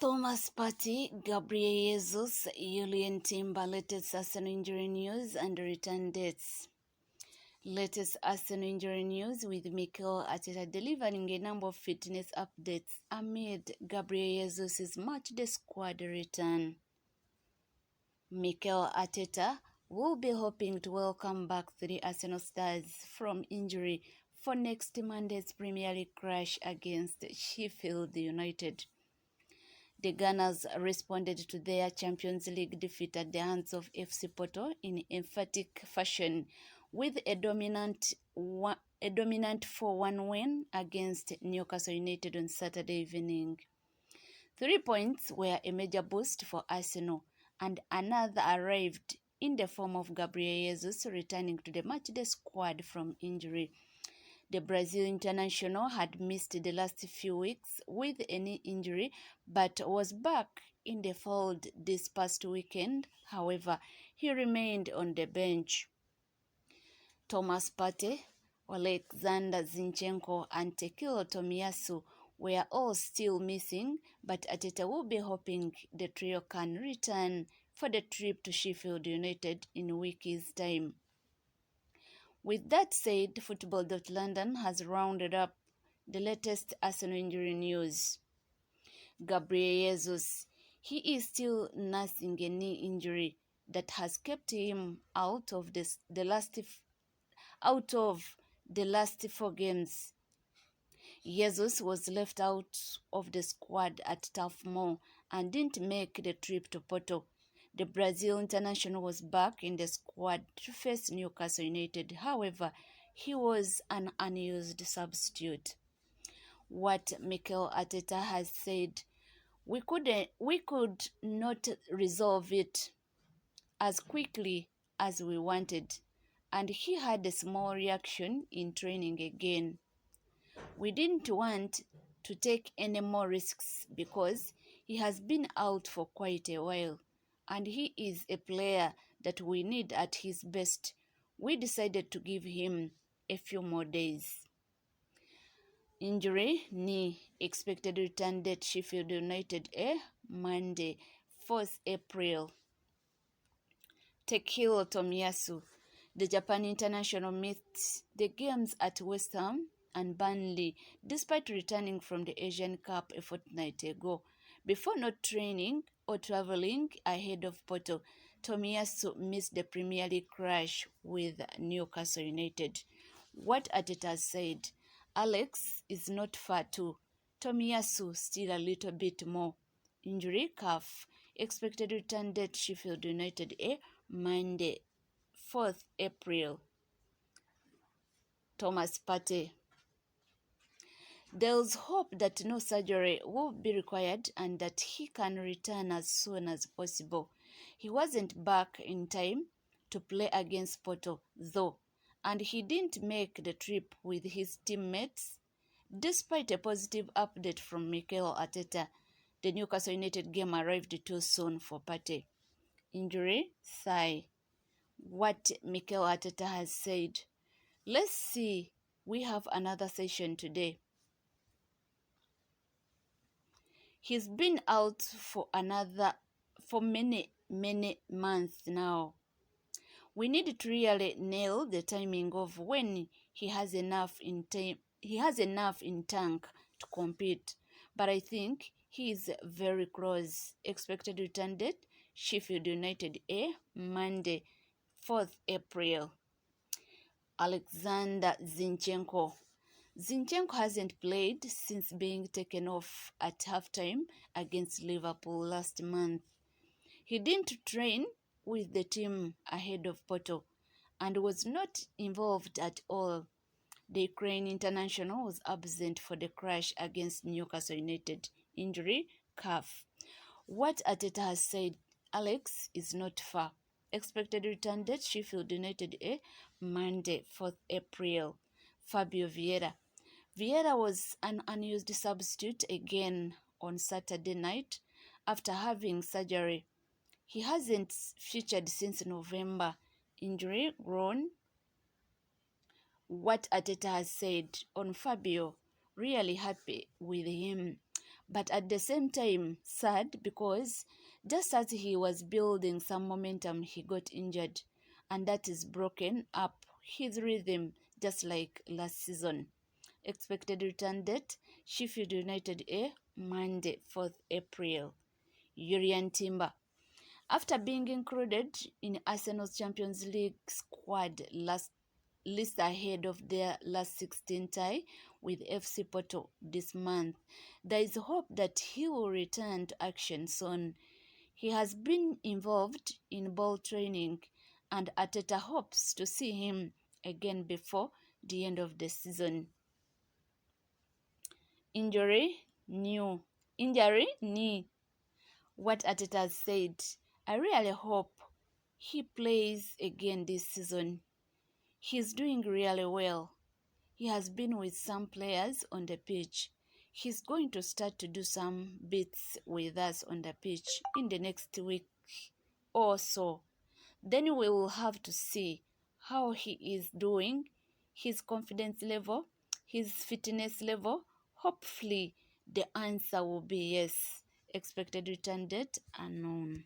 Thomas Partey, Gabriel Jesus, Julian Timber, latest Arsenal injury news and return dates. Latest Arsenal injury news with Mikel Arteta delivering a number of fitness updates amid Gabriel Jesus' matchday squad return. Mikel Arteta will be hoping to welcome back three Arsenal stars from injury for next Monday's Premier League clash against Sheffield United. The Gunners responded to their Champions League defeat at the hands of FC Porto in emphatic fashion with a dominant 4-1 win against Newcastle United on Saturday evening. 3 points were a major boost for Arsenal, and another arrived in the form of Gabriel Jesus returning to the matchday squad from injury. The Brazil international had missed the last few weeks with a knee injury, but was back in the fold this past weekend. However, he remained on the bench. Thomas Partey, Alexander Zinchenko, and Tekilo Tomiyasu were all still missing, but Arteta will be hoping the trio can return for the trip to Sheffield United in a week's time. With that said, Football.London has rounded up the latest Arsenal injury news. Gabriel Jesus, he is still nursing a knee injury that has kept him out of the last 4 games. Jesus was left out of the squad at Turf Moor and didn't make the trip to Porto. The Brazil international was back in the squad to face Newcastle United. However, he was an unused substitute. What Mikel Arteta has said, we could not resolve it as quickly as we wanted, and he had a small reaction in training again. We didn't want to take any more risks because he has been out for quite a while, and he is a player that we need at his best. We decided to give him a few more days. Injury, knee, expected return date Sheffield United, Monday, 4th April. Tekilo Tomiyasu, the Japan international missed the games at West Ham and Burnley despite returning from the Asian Cup a fortnight ago. Before not training or traveling ahead of Porto, Tomiyasu missed the Premier League clash with Newcastle United. What Arteta said, Alex is not far too. Tomiyasu still a little bit more. Injury, calf. Expected return date Sheffield United, Monday, 4th April. Thomas Partey. There's hope that no surgery will be required and that he can return as soon as possible. He wasn't back in time to play against Porto, though, and he didn't make the trip with his teammates. Despite a positive update from Mikel Arteta, the Newcastle United game arrived too soon for Partey. Injury, thigh. What Mikel Arteta has said, let's see, we have another session today. He's been out for many months now. We need to really nail the timing of when he has enough in tank to compete. But I think he is very close. Expected return date Sheffield United, Monday, 4th April. Alexander Zinchenko. Zinchenko hasn't played since being taken off at halftime against Liverpool last month. He didn't train with the team ahead of Porto and was not involved at all. The Ukraine international was absent for the clash against Newcastle United. Injury, calf. What Arteta has said, Alex is not far. Expected return date Sheffield United, Monday, 4th April. Fabio Vieira. Vieira was an unused substitute again on Saturday night after having surgery. He hasn't featured since November. Injury, groin. What Arteta has said on Fabio, really happy with him, but at the same time sad because just as he was building some momentum, he got injured, and that is broken up his rhythm just like last season. Expected return date: Sheffield United A, Monday, 4th April. Urian Timber. After being included in Arsenal's Champions League squad list ahead of their last 16 tie with FC Porto this month, there is hope that he will return to action soon. He has been involved in ball training, and Arteta hopes to see him again before the end of the season. Injury knee. What Arteta said: I really hope he plays again this season. He's doing really well. He has been with some players on the pitch. He's going to start to do some bits with us on the pitch in the next week or so. Then we will have to see how he is doing, his confidence level, his fitness level. Hopefully, the answer will be yes. Expected return date unknown.